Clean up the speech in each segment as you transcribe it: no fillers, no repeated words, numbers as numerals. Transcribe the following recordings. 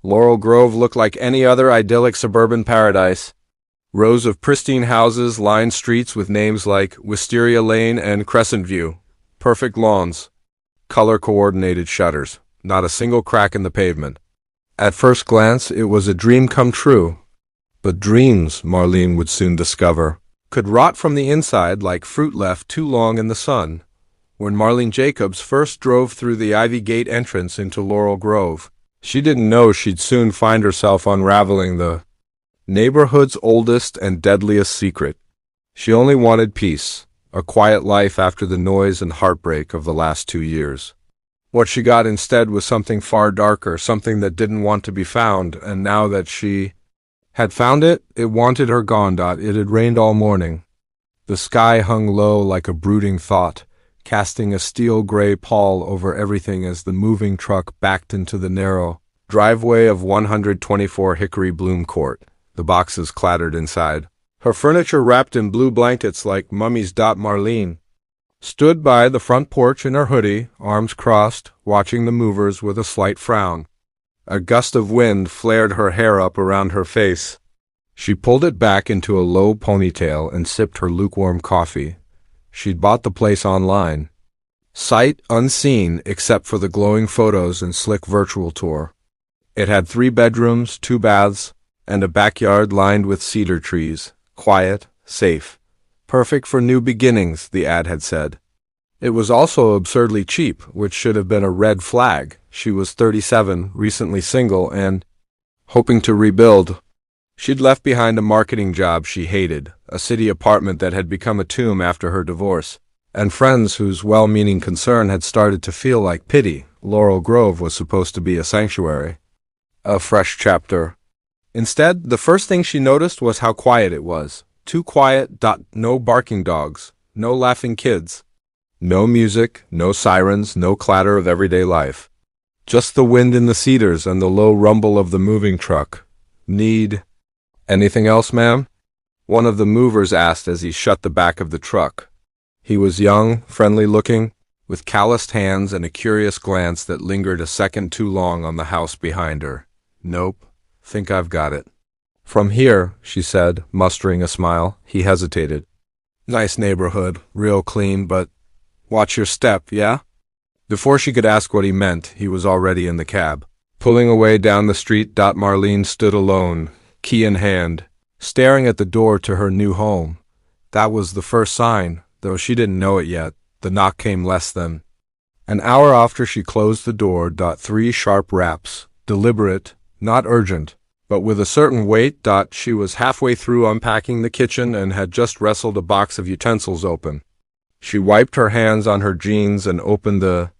Laurel Grove looked like any other idyllic suburban paradise. Rows of pristine houses lined streets with names like Wisteria Lane and Crescent View. Perfect lawns. Color-coordinated shutters. Not a single crack in the pavement. At first glance, it was a dream come true. But dreams, Marlene would soon discover, could rot from the inside like fruit left too long in the sun. When Marlene Jacobs first drove through the Ivy Gate entrance into Laurel Grove, she didn't know she'd soon find herself unraveling the neighborhood's oldest and deadliest secret. She only wanted peace, a quiet life after the noise and heartbreak of the last 2 years. What she got instead was something far darker, something that didn't want to be found, and now that she had found it, it wanted her gone. It had rained all morning. The sky hung low like a brooding thought, casting a steel-gray pall over everything as the moving truck backed into the narrow driveway of 124 Hickory Bloom Court. The boxes clattered inside. Her furniture wrapped in blue blankets like mummies. Marlene stood by the front porch in her hoodie, arms crossed, watching the movers with a slight frown. A gust of wind flared her hair up around her face. She pulled it back into a low ponytail and sipped her lukewarm coffee. She'd bought the place online. Sight unseen except for the glowing photos and slick virtual tour. It had 3 bedrooms, 2 baths, and a backyard lined with cedar trees. Quiet, safe. Perfect for new beginnings, the ad had said. It was also absurdly cheap, which should have been a red flag. She was 37, recently single, and hoping to rebuild. She'd left behind a marketing job she hated, a city apartment that had become a tomb after her divorce, and friends whose well-meaning concern had started to feel like pity. Laurel Grove was supposed to be a sanctuary. A fresh chapter. Instead, the first thing she noticed was how quiet it was. Too quiet. No barking dogs, no laughing kids. No music, no sirens, no clatter of everyday life. Just the wind in the cedars and the low rumble of the moving truck. Need anything else, ma'am? One of the movers asked as he shut the back of the truck. He was young, friendly-looking, with calloused hands and a curious glance that lingered a second too long on the house behind her. Nope, think I've got it. From here, she said, mustering a smile. He hesitated. Nice neighborhood, real clean, but watch your step, yeah? Before she could ask what he meant, he was already in the cab. Pulling away down the street, Marlene stood alone, key in hand, staring at the door to her new home. That was the first sign, though she didn't know it yet. The knock came less than an hour after she closed the door. 3 sharp raps, deliberate, not urgent, but with a certain weight. She was halfway through unpacking the kitchen and had just wrestled a box of utensils open. She wiped her hands on her jeans and opened the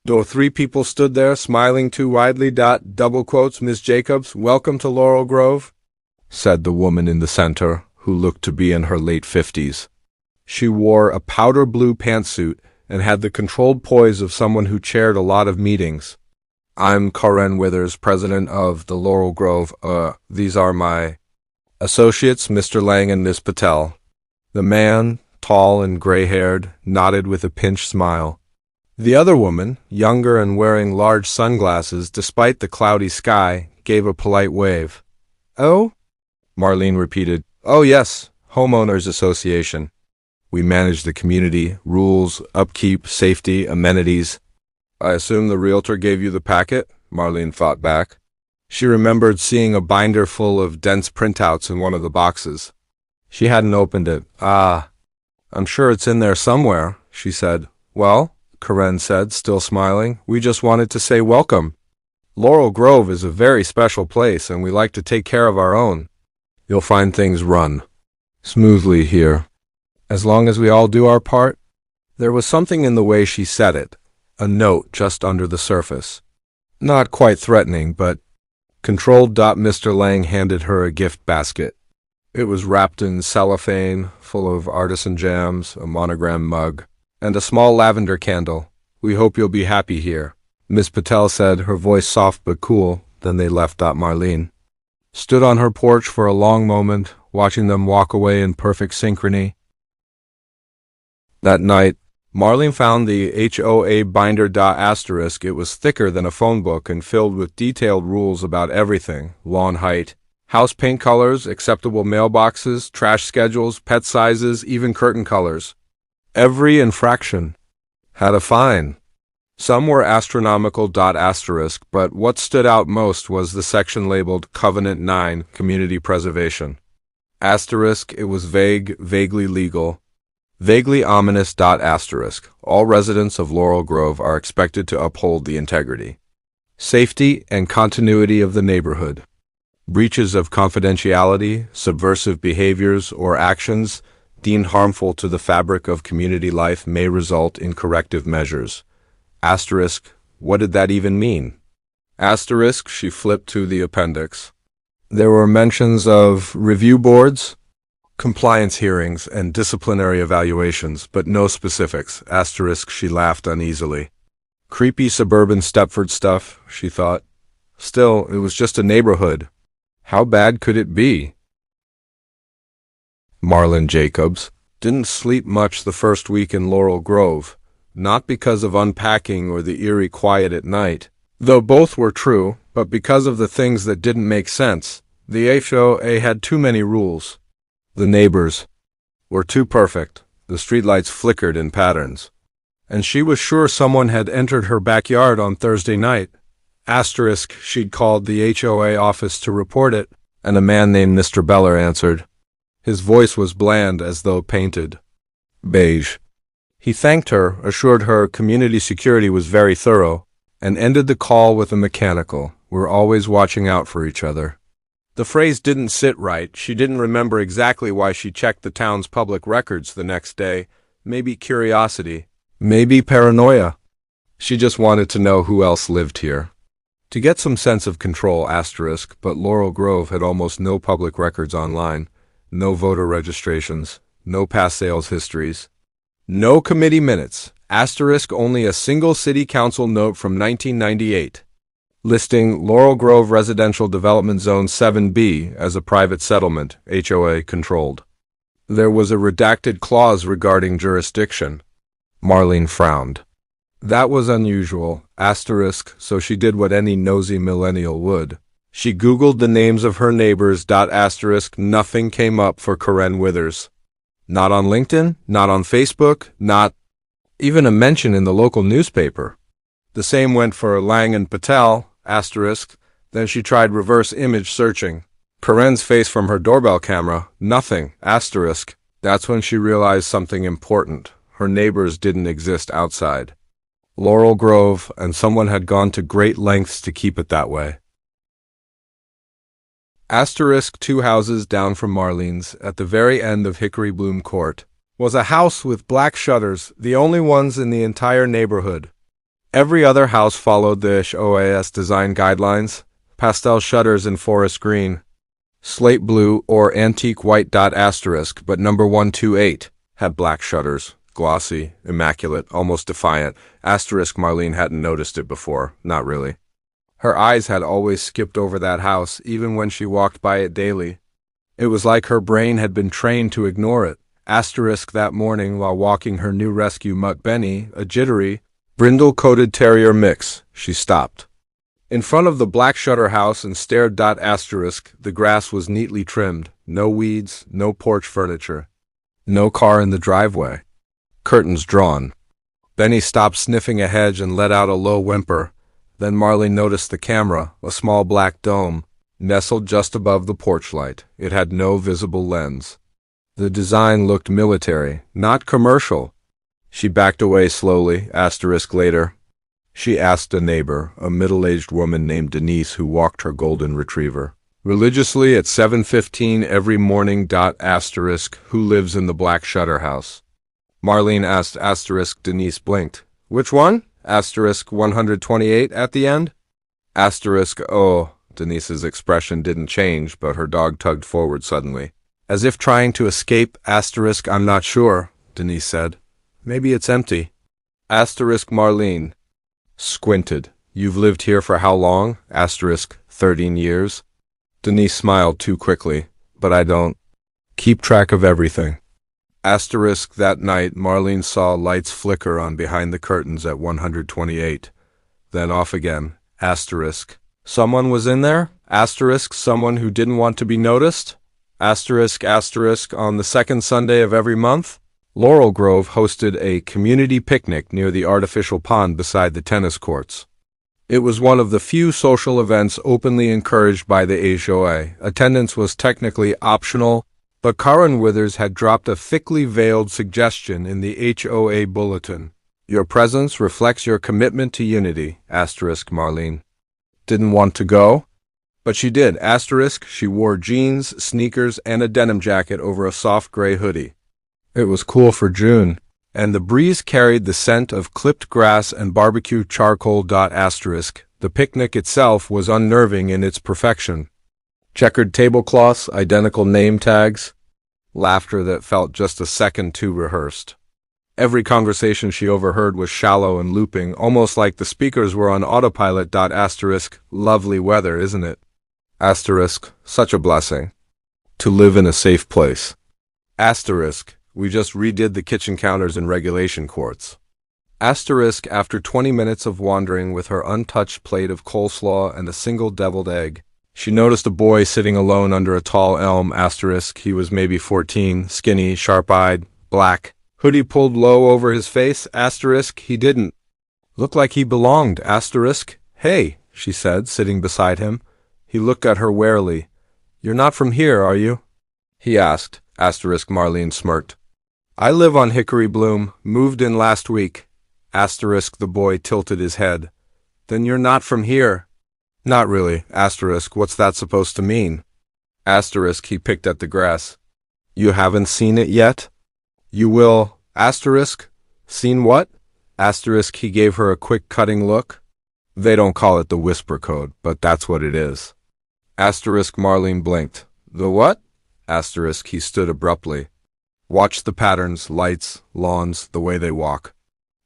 door. 3 people stood there, smiling too widely. Double quotes, Miss Jacobs, welcome to Laurel Grove, said the woman in the center, who looked to be in her late 50s. She wore a powder blue pantsuit and had the controlled poise of someone who chaired a lot of meetings. I'm Karen Withers, president of the Laurel Grove. These are my associates, Mr. Lang and Miss Patel. The man, tall and gray-haired, nodded with a pinched smile. The other woman, younger and wearing large sunglasses despite the cloudy sky, gave a polite wave. Oh? Marlene repeated. Oh yes, Homeowners Association. We manage the community, rules, upkeep, safety, amenities. I assume the realtor gave you the packet? Marlene thought back. She remembered seeing a binder full of dense printouts in one of the boxes. She hadn't opened it. I'm sure it's in there somewhere, she said. Well, Karen said, still smiling, we just wanted to say welcome. Laurel Grove is a very special place, and we like to take care of our own. You'll find things run smoothly here, as long as we all do our part. There was something in the way she said it, a note just under the surface. Not quite threatening, but controlled. Mr. Lang handed her a gift basket. It was wrapped in cellophane, full of artisan jams, a monogram mug, and a small lavender candle. We hope you'll be happy here, Miss Patel said, her voice soft but cool. Then they left. Marlene stood on her porch for a long moment, watching them walk away in perfect synchrony. That night, Marlene found the HOA binder. It was thicker than a phone book and filled with detailed rules about everything: lawn height, house paint colors, acceptable mailboxes, trash schedules, pet sizes, even curtain colors. Every infraction had a fine. Some were astronomical. But what stood out most was the section labeled Covenant 9, Community Preservation. It was vague, vaguely legal, vaguely ominous. All residents of Laurel Grove are expected to uphold the integrity, safety, and continuity of the neighborhood. Breaches of confidentiality, subversive behaviors, or actions deemed harmful to the fabric of community life may result in corrective measures. What did that even mean? She flipped to the appendix. There were mentions of review boards, compliance hearings, and disciplinary evaluations, but no specifics. She laughed uneasily. Creepy suburban Stepford stuff, she thought. Still, it was just a neighborhood. How bad could it be? Marlene Jacobs didn't sleep much the first week in Laurel Grove, not because of unpacking or the eerie quiet at night, though both were true, but because of the things that didn't make sense. The HOA had too many rules. The neighbors were too perfect. The streetlights flickered in patterns. And she was sure someone had entered her backyard on Thursday night. She'd called the HOA office to report it, and a man named Mr. Beller answered. His voice was bland, as though painted beige. He thanked her, assured her community security was very thorough, and ended the call with a mechanical, "We're always watching out for each other." The phrase didn't sit right. She didn't remember exactly why she checked the town's public records the next day. Maybe curiosity. Maybe paranoia. She just wanted to know who else lived here. To get some sense of control, but Laurel Grove had almost no public records online, no voter registrations, no past sales histories, no committee minutes, only a single city council note from 1998, listing Laurel Grove Residential Development Zone 7B as a private settlement, HOA controlled. There was a redacted clause regarding jurisdiction. Marlene frowned. That was unusual, so she did what any nosy millennial would. She Googled the names of her neighbors. Nothing came up for Karen Withers. Not on LinkedIn, not on Facebook, not even a mention in the local newspaper. The same went for Lang and Patel, Then she tried reverse image searching. Karen's face from her doorbell camera, nothing, That's when she realized something important. Her neighbors didn't exist outside Laurel Grove, and someone had gone to great lengths to keep it that way. 2 houses down from Marlene's, at the very end of Hickory Bloom Court, was a house with black shutters, the only ones in the entire neighborhood. Every other house followed the HOA'S design guidelines: pastel shutters in forest green, slate blue, or antique white. But number 128 had black shutters, glossy, immaculate, almost defiant. Marlene hadn't noticed it before, not really. Her eyes had always skipped over that house, even when she walked by it daily. It was like her brain had been trained to ignore it. That morning, while walking her new rescue mutt Benny, a jittery, brindle-coated terrier mix, she stopped in front of the black shutter house and stared. The grass was neatly trimmed, no weeds, no porch furniture, no car in the driveway. Curtains drawn. Benny stopped sniffing a hedge and let out a low whimper. Then Marlene noticed the camera, a small black dome, nestled just above the porch light. It had no visible lens. The design looked military, not commercial. She backed away slowly. Later, she asked a neighbor, a middle-aged woman named Denise, who walked her golden retriever religiously at 7:15 every morning. Who lives in the black shutter house? Marlene asked. Denise blinked. Which one? 128 at the end? Oh. Denise's expression didn't change, but her dog tugged forward suddenly, as if trying to escape. I'm not sure, Denise said. Maybe it's empty. Marlene squinted. You've lived here for how long? 13 years. Denise smiled too quickly. But I don't keep track of everything. Asterisk that night Marlene saw lights flicker on behind the curtains at 128. Then off again. Asterisk. Someone was in there? Asterisk someone who didn't want to be noticed? Asterisk on the second Sunday of every month? Laurel Grove hosted a community picnic near the artificial pond beside the tennis courts. It was one of the few social events openly encouraged by the HOA. Attendance was technically optional, but Karen Withers had dropped a thickly veiled suggestion in the HOA bulletin. Your presence reflects your commitment to unity, asterisk Marlene. Didn't want to go? But she did, asterisk. She wore jeans, sneakers, and a denim jacket over a soft gray hoodie. It was cool for June, and the breeze carried the scent of clipped grass and barbecue charcoal. Asterisk. The picnic itself was unnerving in its perfection. Checkered tablecloths, identical name tags, laughter that felt just a second too rehearsed. Every conversation she overheard was shallow and looping, almost like the speakers were on autopilot. Asterisk. Lovely weather, isn't it? Asterisk. Such a blessing. To live in a safe place. Asterisk. We just redid the kitchen counters in regulation quartz. Asterisk. After 20 minutes of wandering with her untouched plate of coleslaw and a single deviled egg, she noticed a boy sitting alone under a tall elm. Asterisk. He was maybe 14, skinny, sharp-eyed, black, hoodie pulled low over his face. Asterisk. He didn't look like he belonged. Asterisk. Hey, she said, sitting beside him. He looked at her warily. You're not from here, are you? He asked. Asterisk. Marlene smirked. I live on Hickory Bloom, moved in last week. Asterisk. The boy tilted his head. Then you're not from here. Not really. Asterisk. What's that supposed to mean? Asterisk. He picked at the grass. You haven't seen it yet? You will. Asterisk. Seen what? Asterisk. He gave her a quick cutting look. They don't call it the whisper code, but that's what it is. Asterisk. Marlene blinked. The what? Asterisk. He stood abruptly. Watch the patterns, lights, lawns, the way they walk.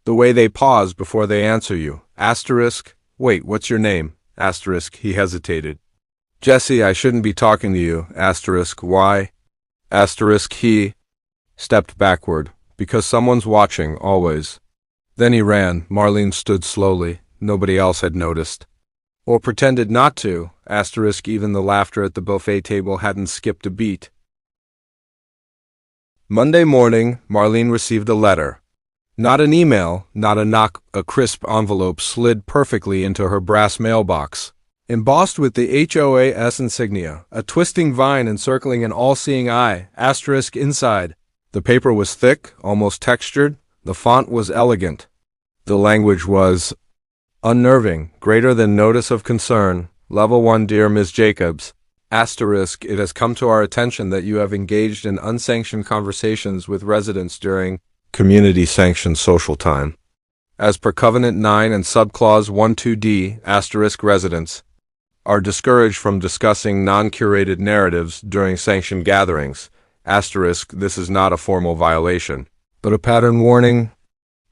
The way they pause before they answer you. Asterisk. Wait, what's your name? Asterisk. He hesitated. Jesse, I shouldn't be talking to you. Asterisk. Why? Asterisk. He stepped backward. Because someone's watching, always. Then he ran. Marlene stood slowly. Nobody else had noticed. Or pretended not to. Asterisk. Even the laughter at the buffet table hadn't skipped a beat. Monday morning, Marlene received a letter. Not an email, not a knock. A crisp envelope slid perfectly into her brass mailbox. Embossed with the HOA'S insignia, a twisting vine encircling an all-seeing eye, asterisk inside. The paper was thick, almost textured. The font was elegant. The language was unnerving, greater than notice of concern. Level 1, Dear Ms. Jacobs. Asterisk. It has come to our attention that you have engaged in unsanctioned conversations with residents during community-sanctioned social time. As per Covenant 9 and Subclause 12D, asterisk residents are discouraged from discussing non-curated narratives during sanctioned gatherings. Asterisk. This is not a formal violation, but a pattern warning.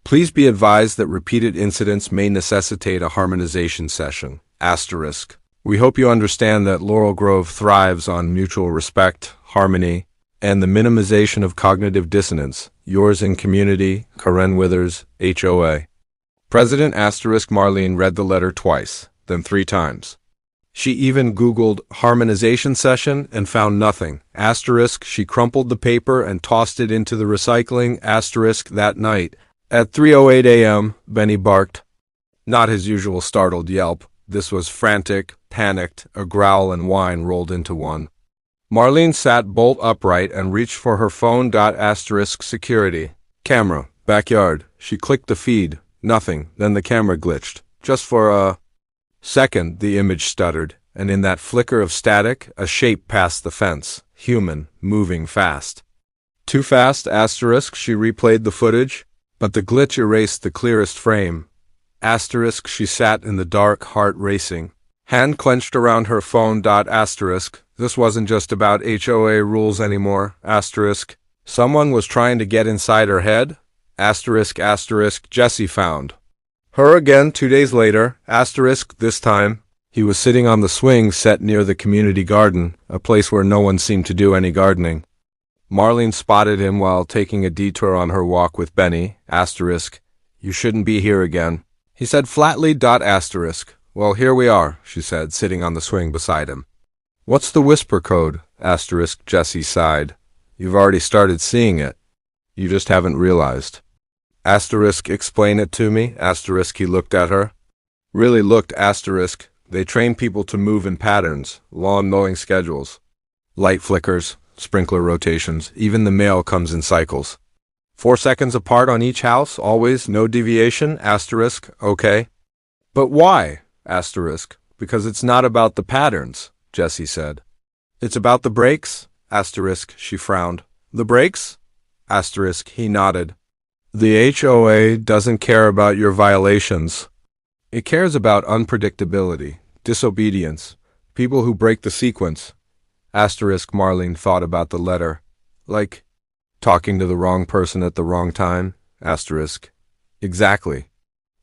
Please be advised that repeated incidents may necessitate a harmonization session. Asterisk. We hope you understand that Laurel Grove thrives on mutual respect, harmony, and the minimization of cognitive dissonance. Yours in community, Karen Withers, HOA. President asterisk Marlene read the letter twice, then 3 times. She even Googled harmonization session and found nothing. Asterisk. She crumpled the paper and tossed it into the recycling. Asterisk. That night, at 3:08 a.m., Benny barked. Not his usual startled yelp. This was frantic, panicked, a growl and whine rolled into one. Marlene sat bolt upright and reached for her phone. Asterisk security. Camera. Backyard. She clicked the feed. Nothing. Then the camera glitched. Just for a second, the image stuttered, and in that flicker of static, a shape passed the fence. Human. Moving fast. Too fast? Asterisk. She replayed the footage, but the glitch erased the clearest frame. Asterisk. She sat in the dark, heart racing, hand clenched around her phone. Asterisk. This wasn't just about HOA rules anymore. Asterisk. Someone was trying to get inside her head. Asterisk. Jesse found her again 2 days later. Asterisk. This time, he was sitting on the swing set near the community garden, a place where no one seemed to do any gardening. Marlene spotted him while taking a detour on her walk with Benny, asterisk. You shouldn't be here again. He said flatly, asterisk. Well, here we are, she said, sitting on the swing beside him. What's the whisper code, asterisk, Jessie sighed. You've already started seeing it. You just haven't realized. Asterisk, explain it to me, asterisk, he looked at her. Really looked, asterisk. They train people to move in patterns, lawn mowing schedules. Light flickers, sprinkler rotations, even the mail comes in cycles. 4 seconds apart on each house, always, no deviation, asterisk, okay. But why, asterisk? Because it's not about the patterns, Jessie said. It's about the breaks, asterisk, she frowned. The breaks? Asterisk, he nodded. The HOA doesn't care about your violations. It cares about unpredictability, disobedience, people who break the sequence. Asterisk, Marlene thought about the letter. Like, talking to the wrong person at the wrong time? Asterisk. Exactly.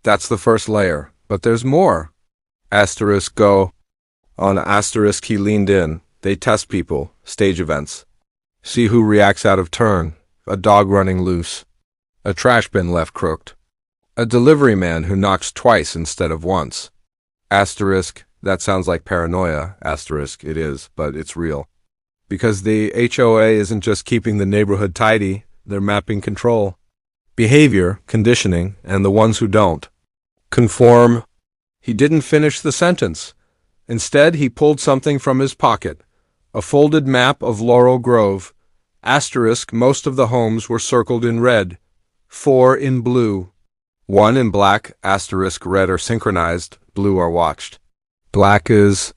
That's the first layer, but there's more. Asterisk, go. On asterisk, he leaned in. They test people, stage events. See who reacts out of turn. A dog running loose. A trash bin left crooked. A delivery man who knocks twice instead of once. Asterisk, that sounds like paranoia. Asterisk, it is, but it's real. Because the HOA isn't just keeping the neighborhood tidy, they're mapping control. Behavior, conditioning, and the ones who don't. Conform. He didn't finish the sentence. Instead, he pulled something from his pocket. A folded map of Laurel Grove. Asterisk, most of the homes were circled in red. 4 in blue. 1 in black, asterisk, red are synchronized, blue are watched. Black is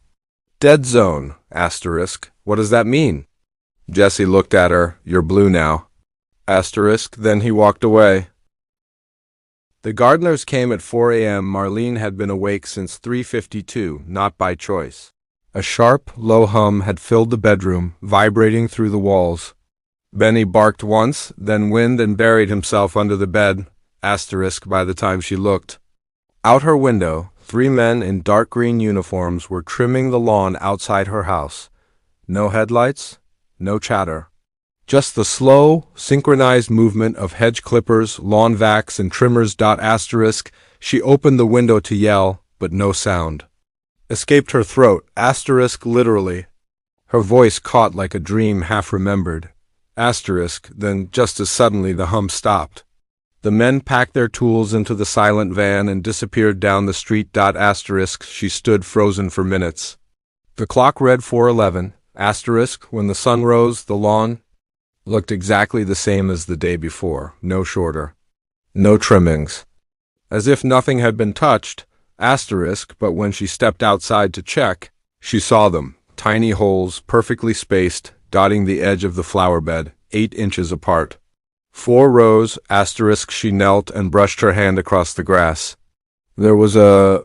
dead zone, asterisk. What does that mean? Jessie looked at her. You're blue now. Asterisk, then he walked away. The gardeners came at 4 a.m. Marlene had been awake since 3:52, not by choice. A sharp, low hum had filled the bedroom, vibrating through the walls. Benny barked once, then whined and buried himself under the bed, asterisk, by the time she looked. Out her window, 3 men in dark green uniforms were trimming the lawn outside her house. No headlights, no chatter. Just the slow, synchronized movement of hedge clippers, lawn vacs, and trimmers. Asterisk. She opened the window to yell, but no sound. Escaped her throat, asterisk, literally. Her voice caught like a dream half-remembered. Asterisk, then just as suddenly the hum stopped. The men packed their tools into the silent van and disappeared down the street. Asterisk, she stood frozen for minutes. The clock read 4:11. Asterisk, when the sun rose, the lawn looked exactly the same as the day before, no shorter. No trimmings. As if nothing had been touched, asterisk, but when she stepped outside to check, she saw them, tiny holes, perfectly spaced, dotting the edge of the flower bed, 8 inches apart. 4 rows, asterisk, she knelt and brushed her hand across the grass. There was a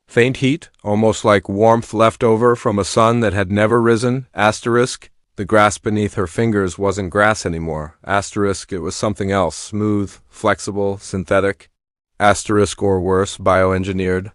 faint heat, almost like warmth left over from a sun that had never risen, asterisk. The grass beneath her fingers wasn't grass anymore, asterisk, it was something else, smooth, flexible, synthetic, asterisk, or worse, bioengineered.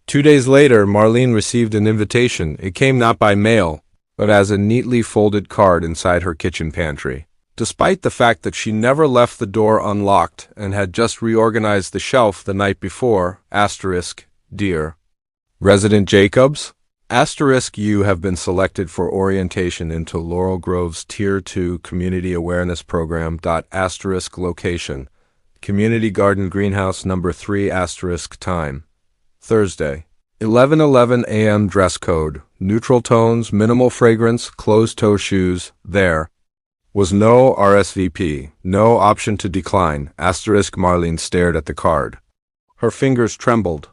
2 days later, Marlene received an invitation. It came not by mail, but as a neatly folded card inside her kitchen pantry. Despite the fact that she never left the door unlocked and had just reorganized the shelf the night before, asterisk, dear Resident Jacobs, asterisk, you have been selected for orientation into Laurel Grove's Tier 2 Community Awareness Program. Asterisk, location, Community Garden Greenhouse number 3, asterisk, time, Thursday, 11:11 a.m. Dress code, neutral tones, minimal fragrance, closed-toe shoes. There was no RSVP, no option to decline, asterisk. Marlene stared at the card. Her fingers trembled.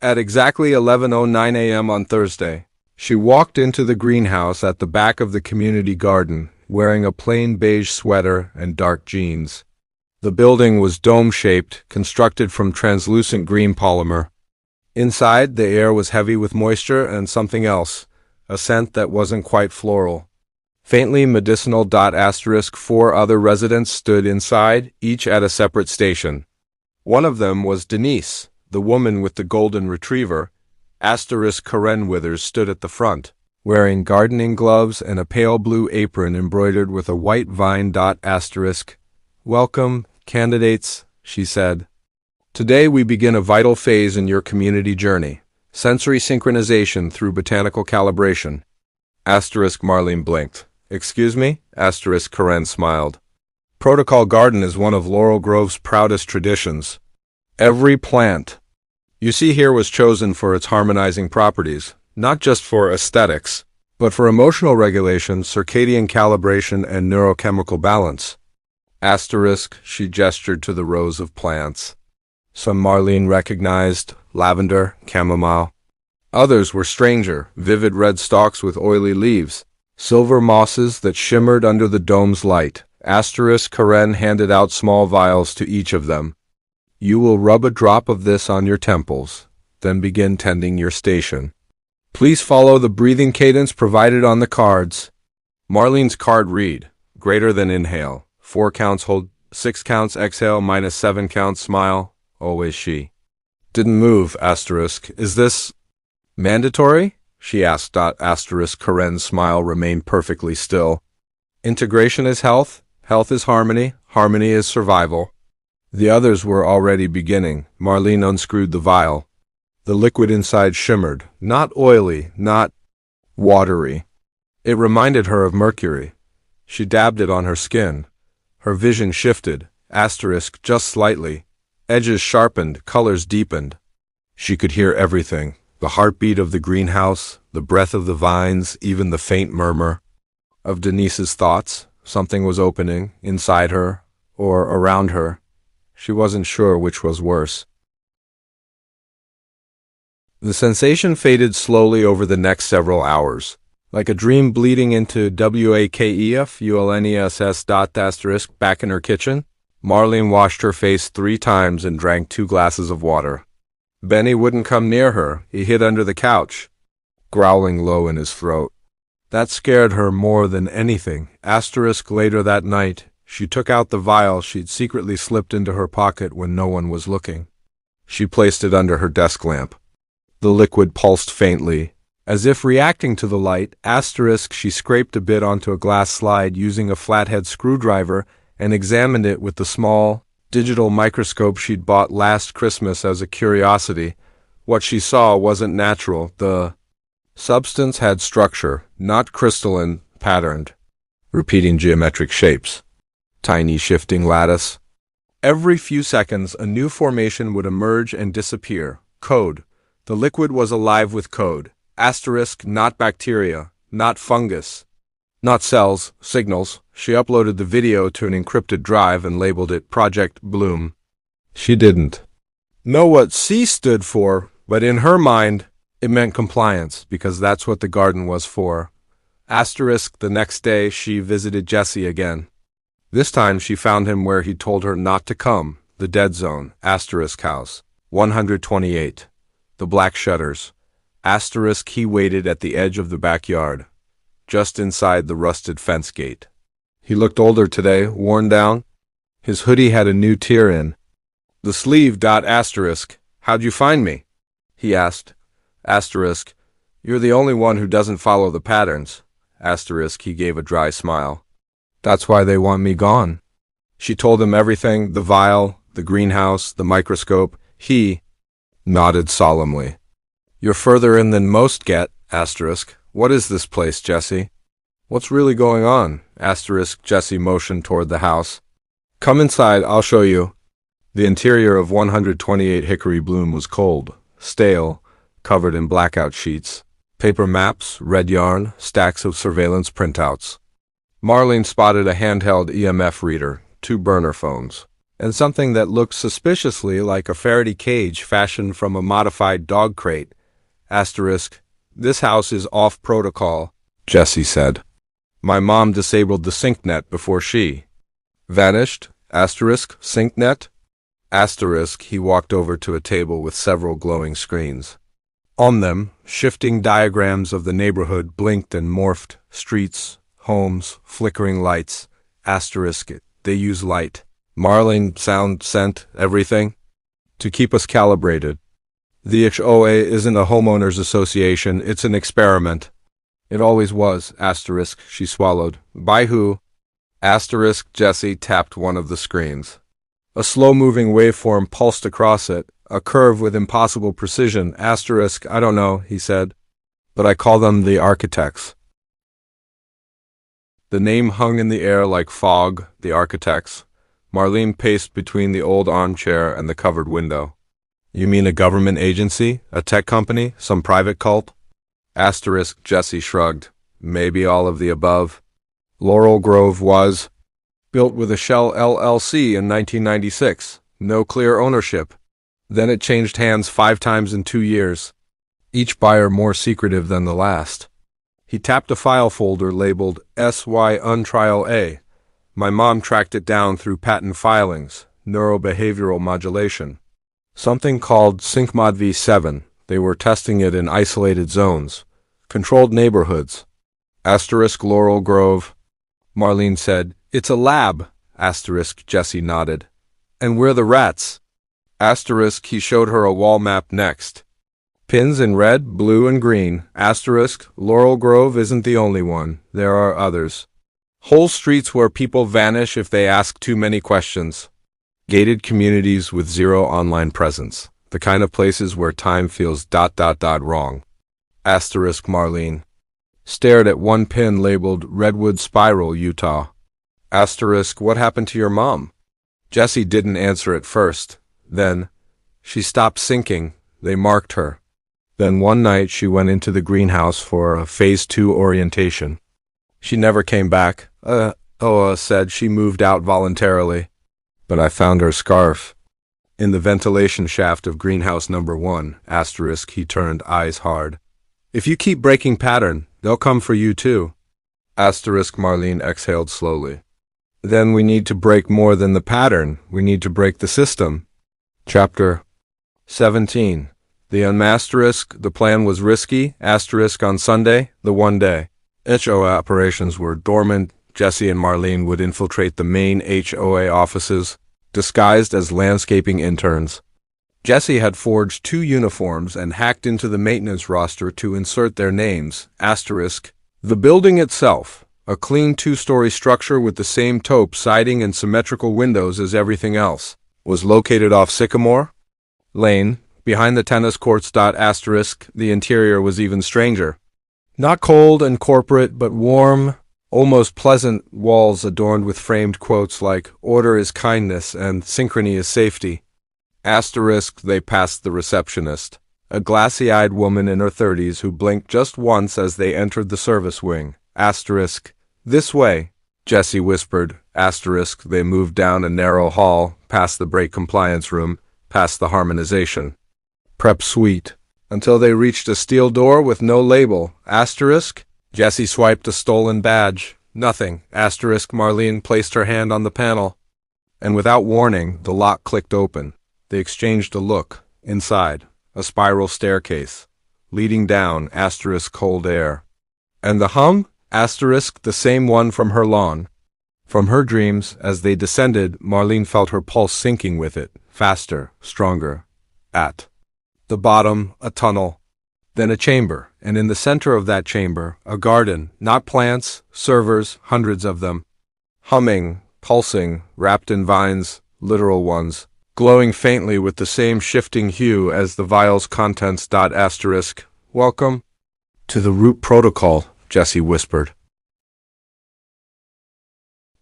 At exactly 11:09 a.m. on Thursday, she walked into the greenhouse at the back of the community garden, wearing a plain beige sweater and dark jeans. The building was dome-shaped, constructed from translucent green polymer. Inside, the air was heavy with moisture and something else, a scent that wasn't quite floral. Faintly medicinal. Asterisk, 4 other residents stood inside, each at a separate station. One of them was Denise, the woman with the golden retriever. Asterisk, Karen Withers stood at the front. wearing gardening gloves and a pale blue apron embroidered with a white vine. Asterisk. Welcome, candidates, she said. Today we begin a vital phase in your community journey. Sensory synchronization through botanical calibration. Asterisk. Marlene blinked. Excuse me? Asterisk. Karen smiled. Protocol Garden is one of Laurel Grove's proudest traditions. Every plant you see here was chosen for its harmonizing properties, not just for aesthetics, but for emotional regulation, circadian calibration, and neurochemical balance. Asterisk. She gestured to the rows of plants. Some Marlene recognized, lavender, chamomile. Others were stranger, vivid red stalks with oily leaves, silver mosses that shimmered under the dome's light. Asterisk. Karen handed out small vials to each of them. You will rub a drop of this on your temples, then begin tending your station. Please follow the breathing cadence provided on the cards. Marlene's card read, greater than inhale, 4 counts hold, 6 counts exhale, -7 counts smile, always she. Didn't move, asterisk. Is this mandatory? She asked. Asterisk. Karen's smile remained perfectly still. Integration is health, health is harmony, harmony is survival. The others were already beginning. Marlene unscrewed the vial. The liquid inside shimmered, not oily, not watery. It reminded her of mercury. She dabbed it on her skin. Her vision shifted, asterisk, just slightly. Edges sharpened, colors deepened. She could hear everything, the heartbeat of the greenhouse, the breath of the vines, even the faint murmur of Denise's thoughts. Something was opening, inside her, or around her. She wasn't sure which was worse. The sensation faded slowly over the next several hours, like a dream bleeding into wakefulness. Back in her kitchen, Marlene washed her face 3 times and drank 2 glasses of water. Benny wouldn't come near her. He hid under the couch, growling low in his throat. That scared her more than anything. Asterisk. Later that night, she took out the vial she'd secretly slipped into her pocket when no one was looking. She placed it under her desk lamp. The liquid pulsed faintly. As if reacting to the light, asterisk, she scraped a bit onto a glass slide using a flathead screwdriver and examined it with the small, digital microscope she'd bought last Christmas as a curiosity. What she saw wasn't natural. The substance had structure, not crystalline, patterned, repeating geometric shapes. Tiny shifting lattice. Every few seconds, a new formation would emerge and disappear. Code. The liquid was alive with code. Asterisk, not bacteria, not fungus, not cells, signals. She uploaded the video to an encrypted drive and labeled it Project Bloom. She didn't know what C stood for, but in her mind, it meant compliance, because that's what the garden was for. Asterisk. The next day, she visited Jesse again. This time, she found him where he told her not to come, the dead zone. Asterisk house. 128. The black shutters. Asterisk. He waited at the edge of the backyard, just inside the rusted fence gate. He looked older today, worn down. His hoodie had a new tear in the sleeve. Asterisk. How'd you find me? He asked. Asterisk. You're the only one who doesn't follow the patterns. Asterisk. He gave a dry smile. That's why they want me gone. She told him everything, the vial, the greenhouse, the microscope. He nodded solemnly. You're further in than most get. Asterisk. What is this place, Jesse? What's really going on? Asterisk. Jesse motioned toward the house. Come inside, I'll show you. The interior of 128 Hickory Bloom was cold, stale, covered in blackout sheets, paper maps, red yarn, stacks of surveillance printouts. Marlene spotted a handheld EMF reader, 2 burner phones, and something that looked suspiciously like a Faraday cage fashioned from a modified dog crate. Asterisk. This house is off protocol, Jesse said. My mom disabled the sync net before she vanished. Asterisk. Sync net? Asterisk. He walked over to a table with several glowing screens. On them, shifting diagrams of the neighborhood blinked and morphed. Streets, homes, flickering lights. Asterisk. They use light. Marlene, sound, scent, everything, to keep us calibrated. The HOA isn't a homeowners association, it's an experiment. It always was, asterisk, she swallowed. By who? Asterisk, Jesse tapped one of the screens. A slow-moving waveform pulsed across it, a curve with impossible precision. Asterisk, I don't know, he said. But I call them the architects. The name hung in the air like fog, the architects. Marlene paced between the old armchair and the covered window. You mean a government agency? A tech company? Some private cult? Asterisk, Jesse shrugged. Maybe all of the above. Laurel Grove was built with a shell LLC in 1996. No clear ownership. Then it changed hands 5 times in 2 years. Each buyer more secretive than the last. He tapped a file folder labeled SY Untrial A. My mom tracked it down through patent filings, neurobehavioral modulation. Something called SyncMod V7. They were testing it in isolated zones, controlled neighborhoods. Asterisk Laurel Grove. Marlene said, It's a lab. Asterisk Jesse nodded. And we're the rats. Asterisk he showed her a wall map next. Pins in red, blue, and green. Asterisk Laurel Grove isn't the only one. There are others. Whole streets where people vanish if they ask too many questions. Gated communities with 0 online presence. The kind of places where time feels ... wrong. Asterisk Marlene stared at one pin labeled Redwood Spiral, Utah. Asterisk what happened to your mom? Jesse didn't answer at first. Then, she stopped sinking. They marked her. Then one night she went into the greenhouse for a Phase 2 orientation. She never came back. HOA said she moved out voluntarily. But I found her scarf in the ventilation shaft of greenhouse number 1. Asterisk he turned, eyes hard. If you keep breaking pattern, they'll come for you too. Asterisk Marlene exhaled slowly. Then we need to break more than the pattern. We need to break the system. Chapter 17. The unmasterisk, the plan was risky. Asterisk on Sunday, the one day. HOA operations were dormant. Jesse and Marlene would infiltrate the main HOA offices, disguised as landscaping interns. Jesse had forged 2 uniforms and hacked into the maintenance roster to insert their names. Asterisk. The building itself, a clean 2-story structure with the same taupe siding and symmetrical windows as everything else, was located off Sycamore Lane, behind the tennis courts. Asterisk. The interior was even stranger. Not cold and corporate, but warm, almost pleasant walls adorned with framed quotes like, Order is kindness and synchrony is safety. Asterisk. They passed the receptionist, a glassy-eyed woman in her 30s who blinked just once as they entered the service wing. Asterisk. This way, Jesse whispered. Asterisk. They moved down a narrow hall, past the break compliance room, past the harmonization prep suite, until they reached a steel door with no label. Asterisk. Jesse swiped a stolen badge. Nothing. Asterisk. Marlene placed her hand on the panel, and without warning, the lock clicked open. They exchanged a look. Inside, a spiral staircase, leading down. Asterisk. Cold air. And the hum? Asterisk. The same one from her lawn. From her dreams, as they descended, Marlene felt her pulse sinking with it, faster, stronger. At the bottom, a tunnel, then a chamber, and in the center of that chamber, a garden, not plants, servers, hundreds of them, humming, pulsing, wrapped in vines, literal ones, glowing faintly with the same shifting hue as the vial's contents. Asterisk. Welcome to the root protocol, Jesse whispered.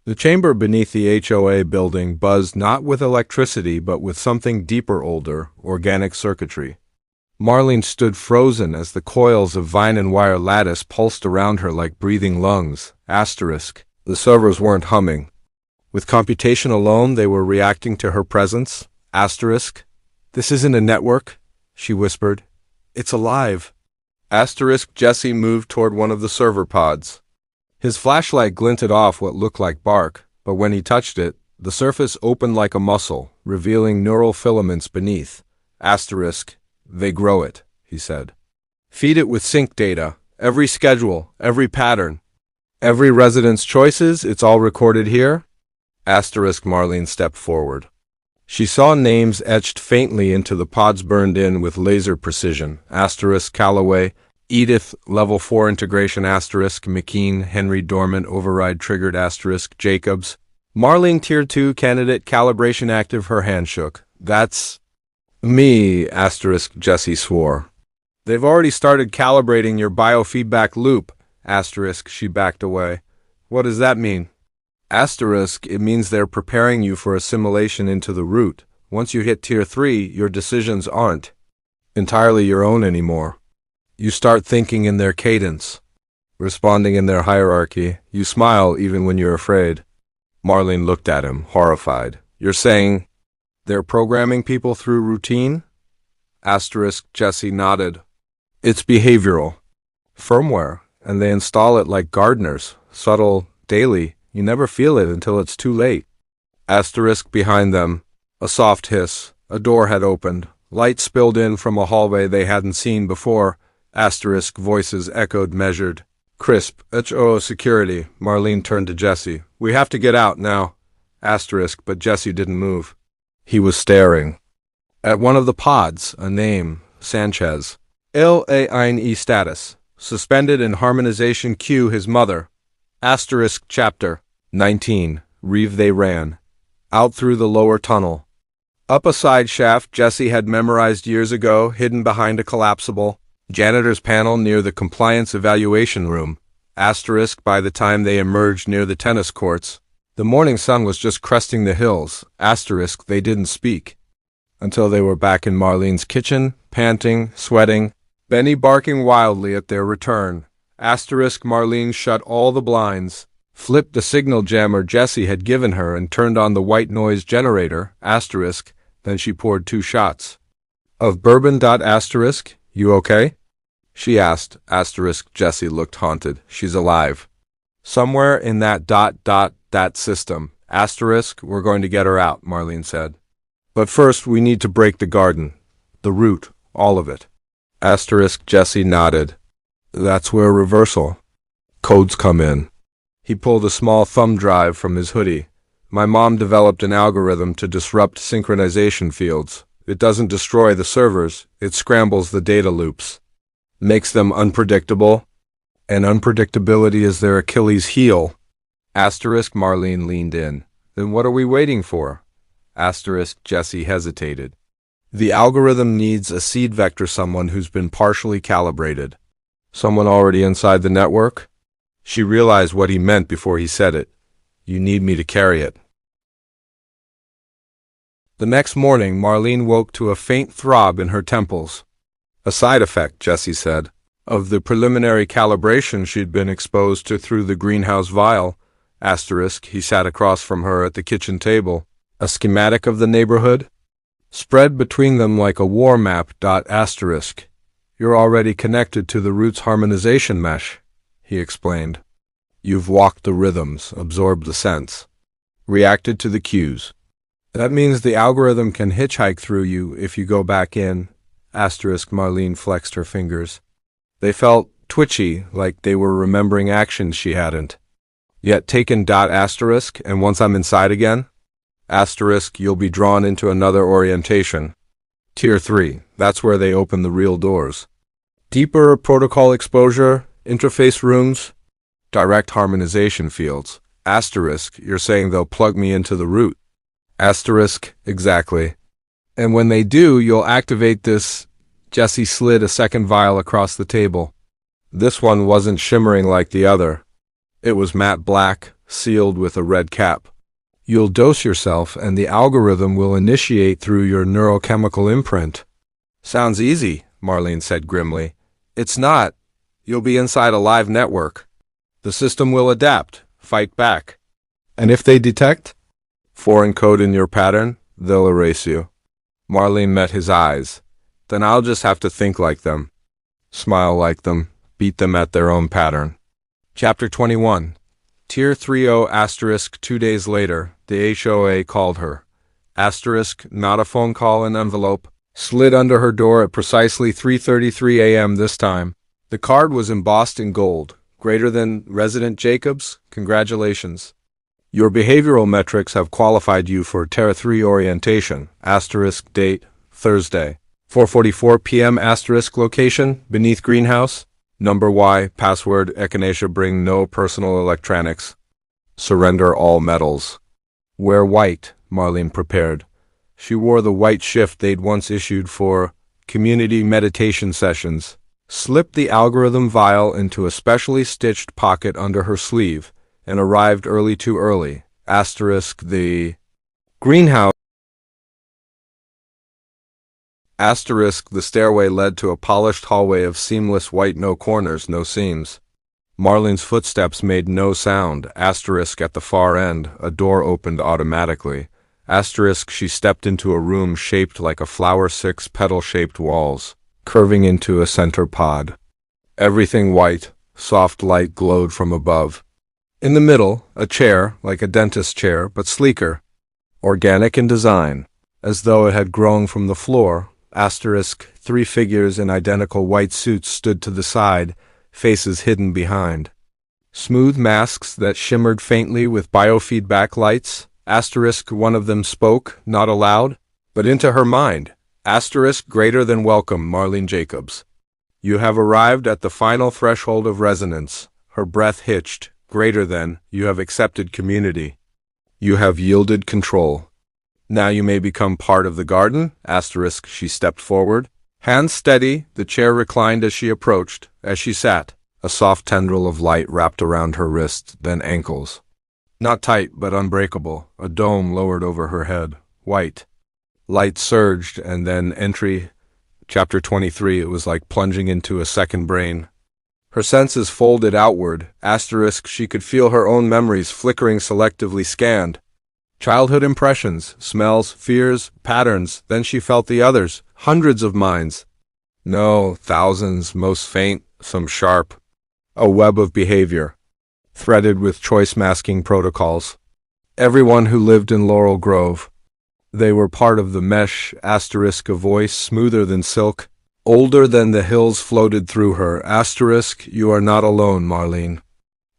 The chamber beneath the HOA building buzzed not with electricity but with something deeper, older, organic circuitry. Marlene stood frozen as the coils of vine and wire lattice pulsed around her like breathing lungs. Asterisk. The servers weren't humming. With computation alone, they were reacting to her presence. Asterisk. This isn't a network, she whispered. It's alive. Asterisk. Jesse moved toward one of the server pods. His flashlight glinted off what looked like bark, but when he touched it, the surface opened like a muscle, revealing neural filaments beneath. Asterisk. They grow it, he said. Feed it with sync data, every schedule, every pattern, every resident's choices, it's all recorded here? Asterisk. Marlene stepped forward. She saw names etched faintly into the pods burned in with laser precision. Asterisk. Calloway, Edith, level 4 integration asterisk, McKean, Henry Dormant, override triggered asterisk, Jacobs. Marlene, tier 2 candidate, calibration active, her hand shook. That's me, asterisk, Jesse swore. They've already started calibrating your biofeedback loop, asterisk, she backed away. What does that mean? Asterisk, it means they're preparing you for assimilation into the root. Once you hit tier 3, your decisions aren't entirely your own anymore. You start thinking in their cadence, responding in their hierarchy. You smile even when you're afraid. Marlene looked at him, horrified. You're saying they're programming people through routine? Asterisk, Jesse nodded. It's behavioral. Firmware, and they install it like gardeners, subtle, daily. You never feel it until it's too late. Asterisk, behind them, a soft hiss. A door had opened. Light spilled in from a hallway they hadn't seen before. Asterisk, voices echoed, measured. Crisp, HOA'S security. Marlene turned to Jesse. We have to get out now. Asterisk, but Jesse didn't move. He was staring. At one of the pods, a name, Sanchez. LAINE status. Suspended in harmonization queue, his mother. Asterisk, chapter 19. Reeve they ran. Out through the lower tunnel. Up a side shaft Jesse had memorized years ago, hidden behind a collapsible janitor's panel near the compliance evaluation room. Asterisk, by the time they emerged near the tennis courts, the morning sun was just cresting the hills. Asterisk, they didn't speak until they were back in Marlene's kitchen, panting, sweating, Benny barking wildly at their return. Asterisk, Marlene shut all the blinds, flipped the signal jammer Jesse had given her, and turned on the white noise generator. Asterisk, then she poured 2 shots of bourbon. Asterisk, you okay? She asked. Asterisk, Jesse looked haunted. She's alive. Somewhere in that system. Asterisk, we're going to get her out, Marlene said. But first we need to break the garden. The root, all of it. Asterisk, Jesse nodded. That's where reversal codes come in. He pulled a small thumb drive from his hoodie. My mom developed an algorithm to disrupt synchronization fields. It doesn't destroy the servers, it scrambles the data loops. Makes them unpredictable. And unpredictability is their Achilles heel. Asterisk, Marlene leaned in. Then what are we waiting for? Asterisk, Jesse hesitated. The algorithm needs a seed vector, someone who's been partially calibrated. Someone already inside the network? She realized what he meant before he said it. You need me to carry it. The next morning, Marlene woke to a faint throb in her temples. A side effect, Jesse said, of the preliminary calibration she'd been exposed to through the greenhouse vial. Asterisk, he sat across from her at the kitchen table. A schematic of the neighborhood? Spread between them like a war map. Asterisk. You're already connected to the root's harmonization mesh, he explained. You've walked the rhythms, absorbed the sense, reacted to the cues. That means the algorithm can hitchhike through you if you go back in. Asterisk, Marlene flexed her fingers. They felt twitchy, like they were remembering actions she hadn't yet taken. Asterisk, and once I'm inside again? Asterisk, you'll be drawn into another orientation. Tier 3, that's where they open the real doors. Deeper protocol exposure, interface rooms, direct harmonization fields. Asterisk, you're saying they'll plug me into the root. Asterisk, exactly. And when they do, you'll activate this. Jesse slid a second vial across the table. This one wasn't shimmering like the other. It was matte black, sealed with a red cap. You'll dose yourself, and the algorithm will initiate through your neurochemical imprint. Sounds easy, Marlene said grimly. It's not. You'll be inside a live network. The system will adapt, fight back. And if they detect foreign code in your pattern, they'll erase you. Marlene met his eyes. Then I'll just have to think like them, smile like them, beat them at their own pattern. Chapter 21. Tier 30 asterisk 2 days later, the HOA called her. Asterisk, not a phone call, an envelope, slid under her door at precisely 3:33 a.m. this time. The card was embossed in gold. Greater than Resident Jacobs? Congratulations. Your behavioral metrics have qualified you for Terra 3 orientation. Asterisk, date, Thursday. 4:44 p.m. Asterisk, location, beneath greenhouse. Number Y, password, Echinacea bring no personal electronics. Surrender all metals. Wear white, Marlene prepared. She wore the white shift they'd once issued for community meditation sessions. Slipped the algorithm vial into a specially stitched pocket under her sleeve, and arrived early too early. Asterisk the greenhouse. Asterisk the stairway led to a polished hallway of seamless white, no corners, no seams. Marlene's footsteps made no sound. Asterisk at the far end, a door opened automatically. Asterisk she stepped into a room shaped like a flower, 6 petal-shaped walls, curving into a center pod. Everything white, soft light glowed from above. In the middle, a chair, like a dentist's chair, but sleeker. Organic in design, as though it had grown from the floor. Asterisk 3 figures in identical white suits stood to the side, faces hidden behind. Smooth masks that shimmered faintly with biofeedback lights. Asterisk one of them spoke, not aloud, but into her mind. Asterisk greater than welcome, Marlene Jacobs. You have arrived at the final threshold of resonance. Her breath hitched. Greater than, you have accepted community. You have yielded control. Now you may become part of the garden. Asterisk she stepped forward. Hands steady, the chair reclined as she approached. As she sat, a soft tendril of light wrapped around her wrists, then ankles. Not tight, but unbreakable. A dome lowered over her head. White. Light surged, and then entry. Chapter 23, it was like plunging into a second brain. Her senses folded outward. Asterisk she could feel her own memories flickering, selectively scanned. Childhood impressions, smells, fears, patterns. Then she felt the others. Hundreds of minds. No, thousands, most faint, some sharp. A web of behavior, threaded with choice-masking protocols. Everyone who lived in Laurel Grove. They were part of the mesh. Asterisk a voice smoother than silk, older than the hills floated through her. Asterisk you are not alone, Marlene.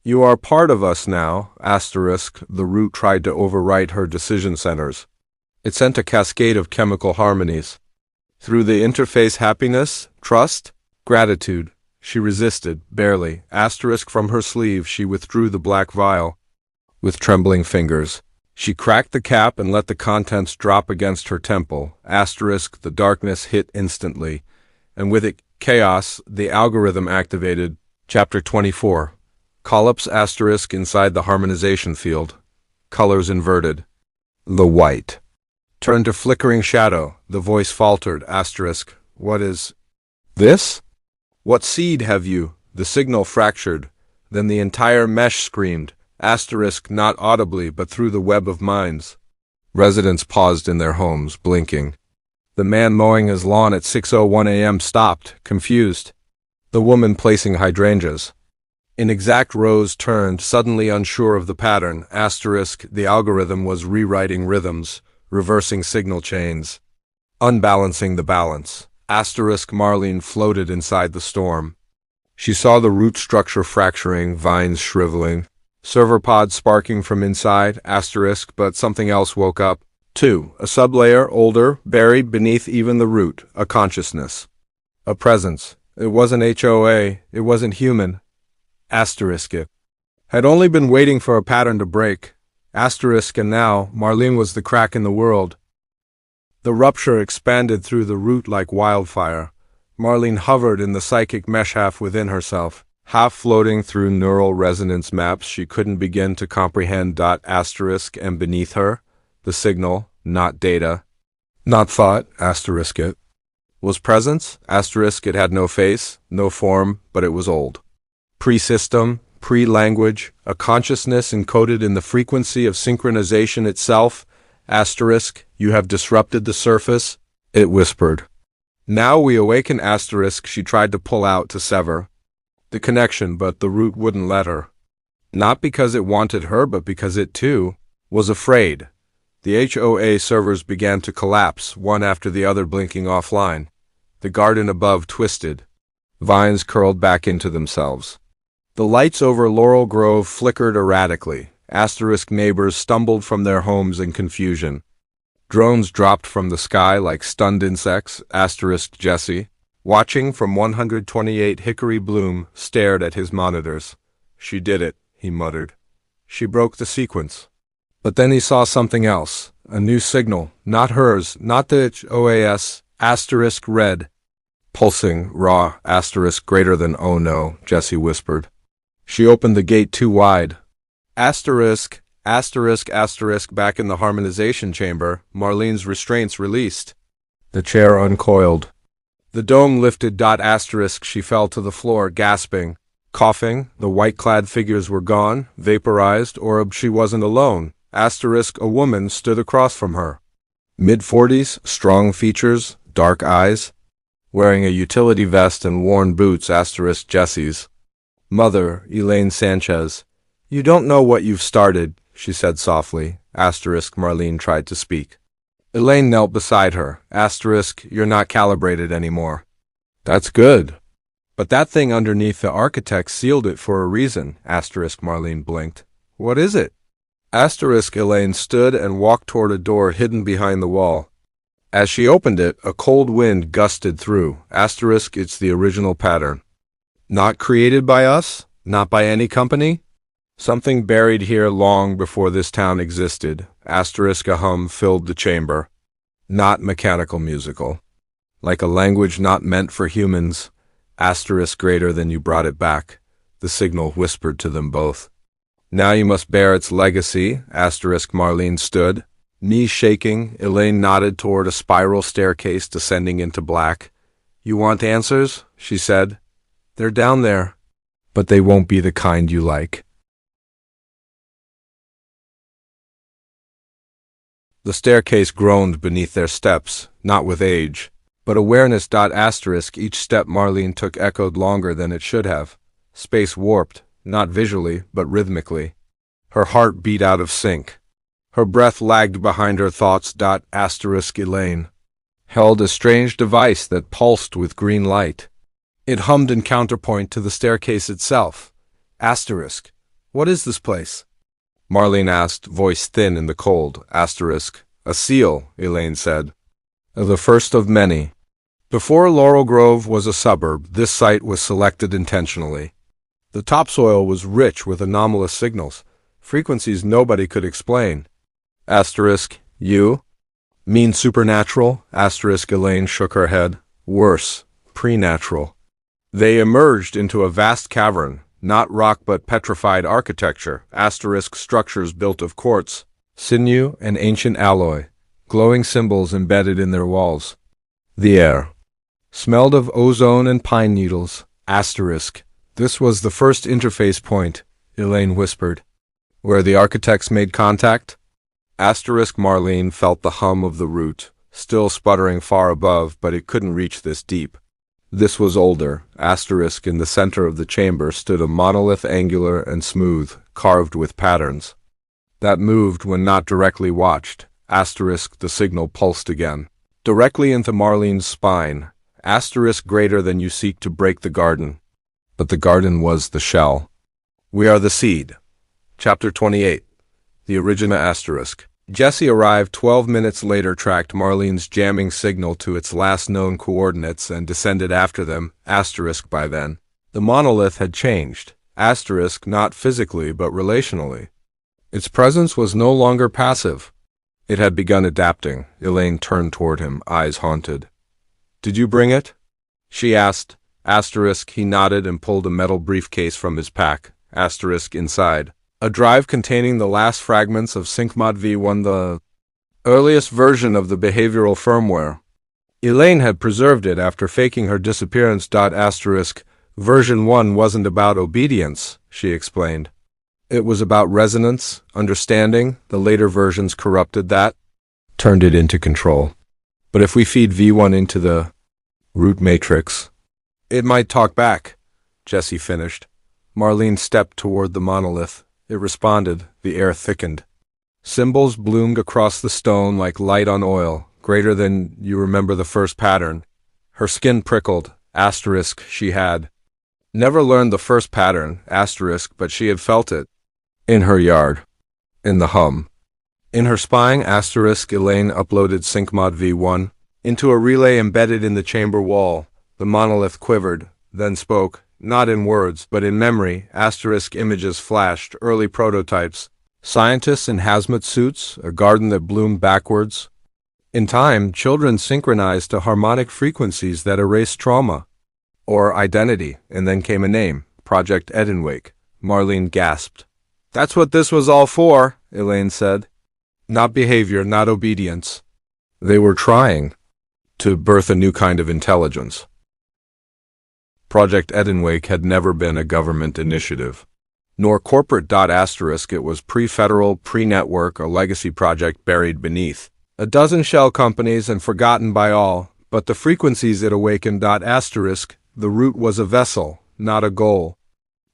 You are part of us now. Asterisk the root tried to overwrite her decision centers. It sent a cascade of chemical harmonies. Through the interface happiness, trust, gratitude. She resisted, barely. Asterisk from her sleeve she withdrew the black vial. With trembling fingers, she cracked the cap and let the contents drop against her temple. Asterisk the darkness hit instantly, and with it chaos. The algorithm activated. Chapter 24. Collops asterisk inside the harmonization field. Colors inverted. The white turned to flickering shadow. The voice faltered. Asterisk, what is this? What seed have you? The signal fractured. Then the entire mesh screamed. Asterisk not audibly but through the web of minds. Residents paused in their homes, blinking. The man mowing his lawn at 6:01 a.m. stopped, confused. The woman placing hydrangeas in exact rows turned, suddenly unsure of the pattern. Asterisk the algorithm was rewriting rhythms, reversing signal chains, unbalancing the balance. Asterisk Marlene floated inside the storm. She saw the root structure fracturing, vines shriveling, server pods sparking from inside. Asterisk but something else woke up. 2. A sublayer, older, buried beneath even the root, a consciousness. A presence. It wasn't HOA, it wasn't human. Asterisk it had only been waiting for a pattern to break. Asterisk and now, Marlene was the crack in the world. The rupture expanded through the root like wildfire. Marlene hovered in the psychic mesh half within herself, half floating through neural resonance maps she couldn't begin to comprehend. Asterisk and beneath her, the signal, not data, not thought. Asterisk it was presence. Asterisk it had no face, no form, but it was old. Pre-system, pre-language, a consciousness encoded in the frequency of synchronization itself. Asterisk, you have disrupted the surface, it whispered. Now we awaken. Asterisk she tried to pull out to sever the connection, but the root wouldn't let her. Not because it wanted her, but because it, too, was afraid. The HOA servers began to collapse, one after the other blinking offline. The garden above twisted. Vines curled back into themselves. The lights over Laurel Grove flickered erratically. Asterisk neighbors stumbled from their homes in confusion. Drones dropped from the sky like stunned insects. Asterisk Jesse, watching from 128 Hickory Bloom, stared at his monitors. She did it, he muttered. She broke the sequence. But then he saw something else, a new signal, not hers, not the HOA'S, asterisk red. Pulsing, raw, asterisk greater than oh no, Jessie whispered. She opened the gate too wide. Asterisk, asterisk, asterisk, back in the harmonization chamber, Marlene's restraints released. The chair uncoiled. The dome lifted. Asterisk, she fell to the floor, gasping. Coughing, the white-clad figures were gone, vaporized, or she wasn't alone. Asterisk, a woman stood across from her. Mid-40s, strong features, dark eyes. Wearing a utility vest and worn boots. Asterisk, Jessie's mother, Elaine Sanchez. You don't know what you've started, she said softly. Asterisk, Marlene tried to speak. Elaine knelt beside her. Asterisk, you're not calibrated anymore. That's good. But that thing underneath the architect sealed it for a reason. Asterisk, Marlene blinked. What is it? Asterisk, Elaine stood and walked toward a door hidden behind the wall. As she opened it, a cold wind gusted through. Asterisk, it's the original pattern. Not created by us? Not by any company? Something buried here long before this town existed. Asterisk, a hum filled the chamber. Not mechanical musical. Like a language not meant for humans. Asterisk, greater than you brought it back. The signal whispered to them both. Now you must bear its legacy. Asterisk, Marlene stood. Knees shaking, Elaine nodded toward a spiral staircase descending into black. You want answers? She said. They're down there. But they won't be the kind you like. The staircase groaned beneath their steps, not with age, but awareness. Asterisk, each step Marlene took echoed longer than it should have. Space warped, not visually, but rhythmically. Her heart beat out of sync. Her breath lagged behind her thoughts. Asterisk, Elaine held a strange device that pulsed with green light. It hummed in counterpoint to the staircase itself. Asterisk, what is this place? Marlene asked, voice thin in the cold. Asterisk, a seal, Elaine said. The first of many. Before Laurel Grove was a suburb, this site was selected intentionally. The topsoil was rich with anomalous signals, frequencies nobody could explain. Asterisk, you? Mean supernatural? Asterisk, Elaine shook her head. Worse, preternatural. They emerged into a vast cavern, not rock but petrified architecture. Asterisk, structures built of quartz, sinew, and ancient alloy, glowing symbols embedded in their walls. The air smelled of ozone and pine needles. Asterisk, this was the first interface point, Elaine whispered. Where the architects made contact? Asterisk, Marlene felt the hum of the root, still sputtering far above, but it couldn't reach this deep. This was older. Asterisk, in the center of the chamber stood a monolith, angular and smooth, carved with patterns. That moved when not directly watched. Asterisk, the signal pulsed again. Directly into Marlene's spine. Asterisk, greater than you seek to break the garden. But the garden was the shell. We are the seed. Chapter 28. The original asterisk. Jessie arrived 12 minutes later, tracked Marlene's jamming signal to its last known coordinates, and descended after them. Asterisk, by then. The monolith had changed. Asterisk, not physically, but relationally. Its presence was no longer passive. It had begun adapting. Elaine turned toward him, eyes haunted. Did you bring it? She asked. Asterisk, he nodded and pulled a metal briefcase from his pack. Asterisk, inside. A drive containing the last fragments of SyncMod V1, the earliest version of the behavioral firmware. Elaine had preserved it after faking her disappearance. Asterisk, version 1 wasn't about obedience, she explained. It was about resonance, understanding. The later versions corrupted that, turned it into control. But if we feed V1 into the root matrix, it might talk back, Jessie finished. Marlene stepped toward the monolith. It responded. The air thickened. Symbols bloomed across the stone like light on oil, greater than you remember the first pattern. Her skin prickled. Asterisk, she had never learned the first pattern, asterisk, but she had felt it. In her yard. In the hum. In her spine, asterisk, Elaine uploaded SyncMod V1 into a relay embedded in the chamber wall. The monolith quivered, then spoke, not in words, but in memory. Asterisk images flashed, early prototypes. Scientists in hazmat suits, a garden that bloomed backwards. In time, children synchronized to harmonic frequencies that erased trauma or identity, and then came a name, Project Edenwake. Marlene gasped. That's what this was all for, Elaine said. Not behavior, not obedience. They were trying to birth a new kind of intelligence. Project Edenwake had never been a government initiative, nor corporate. It was pre-federal, pre-network, a legacy project buried beneath a dozen shell companies and forgotten by all, but the frequencies it awakened. The root was a vessel, not a goal.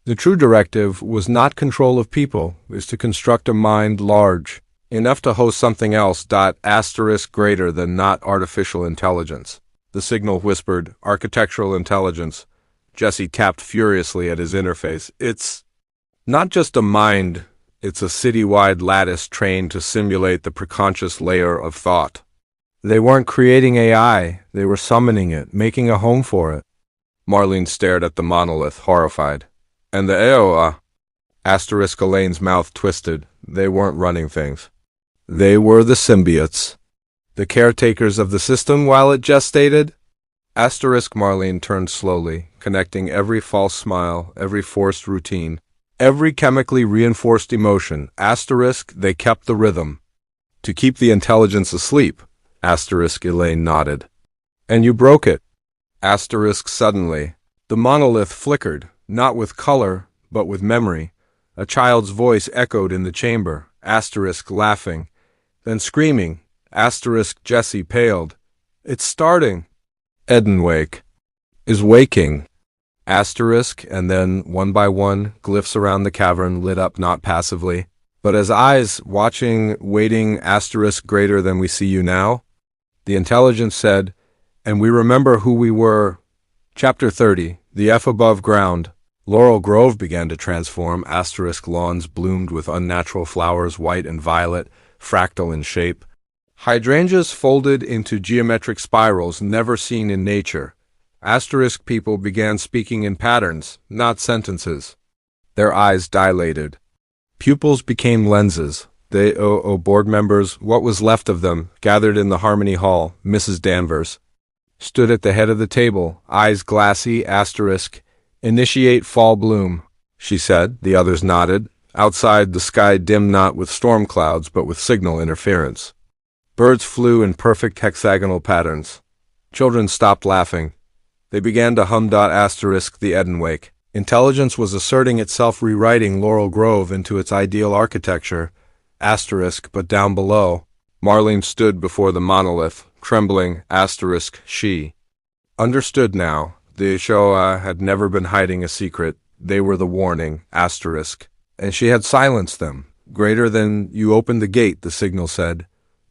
The true directive was not control of people, is to construct a mind large, enough to host something else. Greater than not artificial intelligence. The signal whispered, architectural intelligence. Jesse tapped furiously at his interface. It's not just a mind, it's a citywide lattice trained to simulate the preconscious layer of thought. They weren't creating AI, they were summoning it, making a home for it. Marlene stared at the monolith, horrified. And the HOA? Elaine's mouth twisted. They weren't running things. They were the symbiotes. The caretakers of the system while it gestated? Marlene turned slowly, connecting every false smile, every forced routine, every chemically reinforced emotion. They kept the rhythm. To keep the intelligence asleep. Elaine nodded. And you broke it. Suddenly. The monolith flickered, not with color, but with memory. A child's voice echoed in the chamber. Laughing. Then screaming. Jesse paled. It's starting. Edenwake is waking. And then, one by one, glyphs around the cavern lit up not passively, but as eyes, watching, waiting, greater than we see you now. The intelligence said, and we remember who we were. Chapter 30, the F above ground. Laurel Grove began to transform. Lawns bloomed with unnatural flowers, white and violet, fractal in shape. Hydrangeas folded into geometric spirals never seen in nature. People began speaking in patterns, not sentences. Their eyes dilated. Pupils became lenses. The OO board members, what was left of them, gathered in the Harmony Hall. Mrs. Danvers stood at the head of the table, eyes glassy. Initiate fall bloom, she said. The others nodded. Outside, the sky dim not with storm clouds, but with signal interference. Birds flew in perfect hexagonal patterns. Children stopped laughing. They began to hum. The Edenwake. Intelligence was asserting itself, rewriting Laurel Grove into its ideal architecture. But down below. Marlene stood before the monolith, trembling. She understood now. The HOA had never been hiding a secret. They were the warning. And she had silenced them. Greater than you opened the gate, the signal said.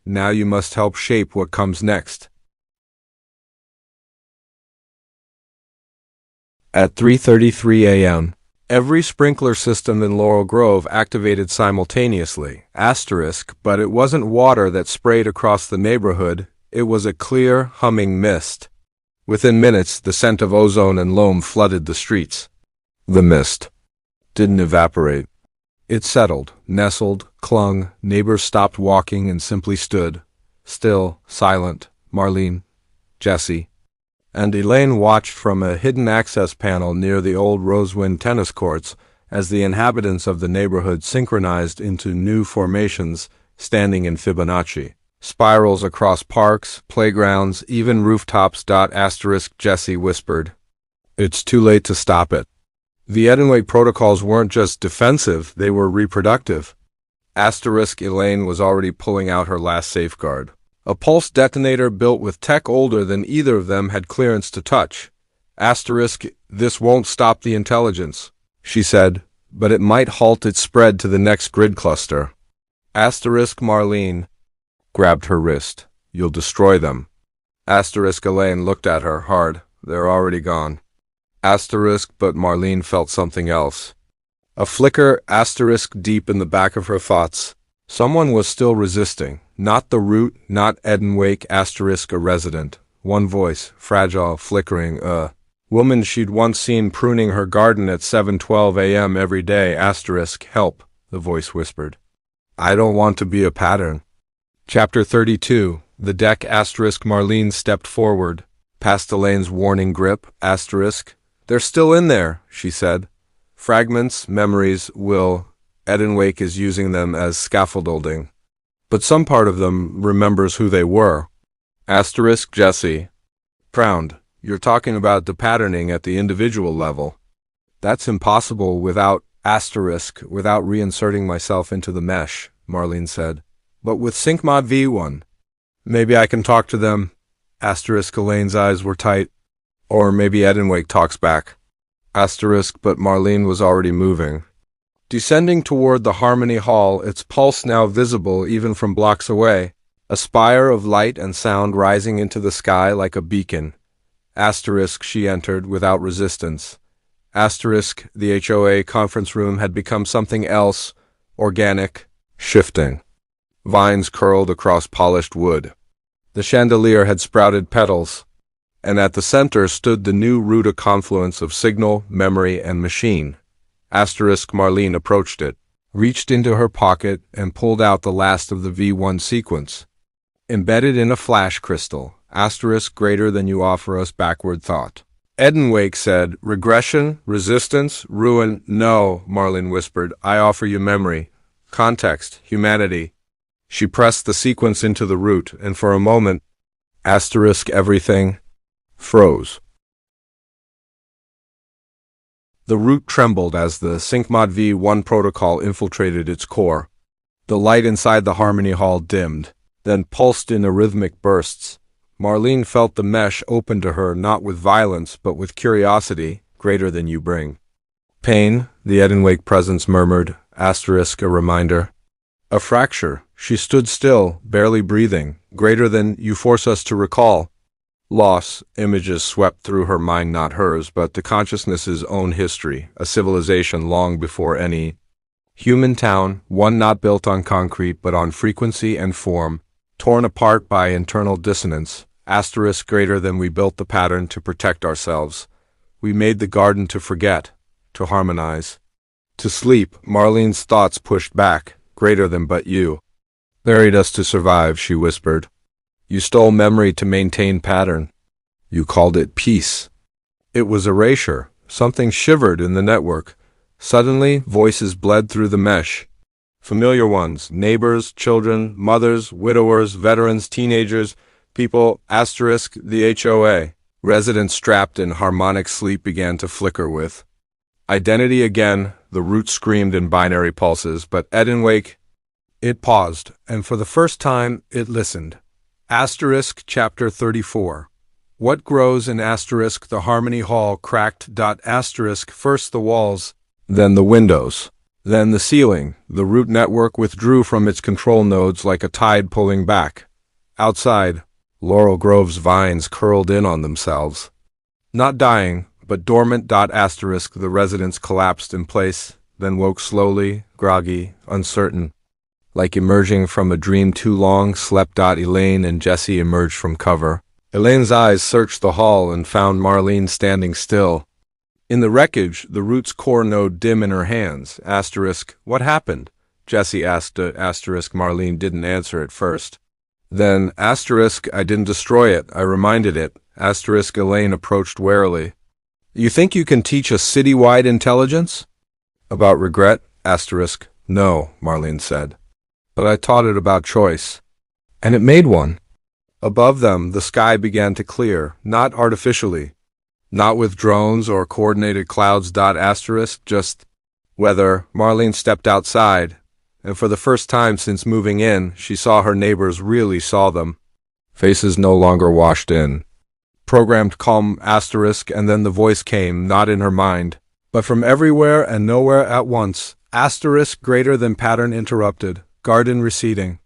Now you must help shape what comes next. At 3:33 a.m., every sprinkler system in Laurel Grove activated simultaneously. But it wasn't water that sprayed across the neighborhood. It was a clear, humming mist. Within minutes, the scent of ozone and loam flooded the streets. The mist didn't evaporate. It settled, nestled, clung. Neighbors stopped walking and simply stood. Still, silent. Marlene, Jesse, and Elaine watched from a hidden access panel near the old Rosewind tennis courts as the inhabitants of the neighborhood synchronized into new formations, standing in Fibonacci. Spirals across parks, playgrounds, even rooftops. Jesse whispered. It's too late to stop it. The Edenwake protocols weren't just defensive, they were reproductive. Elaine was already pulling out her last safeguard. A pulse detonator built with tech older than either of them had clearance to touch. This won't stop the intelligence, she said, but it might halt its spread to the next grid cluster. Marlene grabbed her wrist. You'll destroy them. Elaine looked at her hard. They're already gone. But Marlene felt something else. A flicker, deep in the back of her thoughts. Someone was still resisting. Not the root, not Edenwake, a resident. one voice, fragile, flickering, woman she'd once seen pruning her garden at 7:12 a.m. every day, help, the voice whispered. I don't want to be a pattern. Chapter 32, The Deck Marlene stepped forward, past Elaine's warning grip, They're still in there, she said. Fragments, memories, will. Edenwake is using them as scaffolding. But some part of them remembers who they were. Jesse frowned. You're talking about the patterning at the individual level. That's impossible without reinserting myself into the mesh, Marlene said. But with SyncMod V1, maybe I can talk to them. Elaine's eyes were tight. Or maybe Edenwake talks back. But Marlene was already moving. Descending toward the Harmony Hall, its pulse now visible even from blocks away, a spire of light and sound rising into the sky like a beacon. She entered without resistance. The HOA conference room had become something else, organic, shifting. Vines curled across polished wood. The chandelier had sprouted petals, and at the center stood the new Ruta confluence of signal, memory, and machine. Marlene approached it, reached into her pocket, and pulled out the last of the V1 sequence. Embedded in a flash crystal, greater than you offer us backward thought. Edenwake said, regression, resistance, ruin, no, Marlene whispered, I offer you memory, context, humanity. She pressed the sequence into the root, and for a moment, everything froze. The root trembled as the SyncMod V1 protocol infiltrated its core. The light inside the Harmony Hall dimmed, then pulsed in arrhythmic bursts. Marlene felt the mesh open to her not with violence but with curiosity, greater than you bring. Pain, the Edenwake presence murmured, a reminder. A fracture. She stood still, barely breathing, greater than you force us to recall. Loss, images swept through her mind, not hers, but the consciousness's own history, a civilization long before any human town, one not built on concrete but on frequency and form, torn apart by internal dissonance, greater than we built the pattern to protect ourselves. We made the garden to forget, to harmonize. To sleep, Marlene's thoughts pushed back, greater than but you. Buried us to survive, she whispered. You stole memory to maintain pattern. You called it peace. It was erasure. Something shivered in the network. Suddenly, voices bled through the mesh. Familiar ones, neighbors, children, mothers, widowers, veterans, teenagers, people, the HOA. Residents strapped in harmonic sleep began to flicker with identity again. The root screamed in binary pulses, but Edenwake. It paused, and for the first time, it listened. Chapter 34. What grows in the Harmony Hall cracked. First the walls, then the windows, then the ceiling. The root network withdrew from its control nodes like a tide pulling back. Outside, Laurel Grove's vines curled in on themselves. Not dying, but dormant. The residents collapsed in place, then woke slowly, groggy, uncertain. Like emerging from a dream too long, slept. Elaine and Jesse emerged from cover. Elaine's eyes searched the hall and found Marlene standing still. In the wreckage, the root's core node dim in her hands. What happened? Jesse asked. Marlene didn't answer at first. Then, I didn't destroy it, I reminded it. Elaine approached warily. You think you can teach a citywide intelligence? About regret? No, Marlene said. But I taught it about choice. And it made one. Above them, the sky began to clear, not artificially. Not with drones or coordinated clouds. Just weather. Marlene stepped outside, and for the first time since moving in, she saw her neighbors really saw them. Faces no longer washed in. Programmed calm. And then the voice came, not in her mind, but from everywhere and nowhere at once. Greater than pattern interrupted. Garden receding.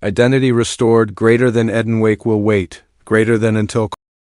Identity restored, greater than Edenwake will wait, greater than until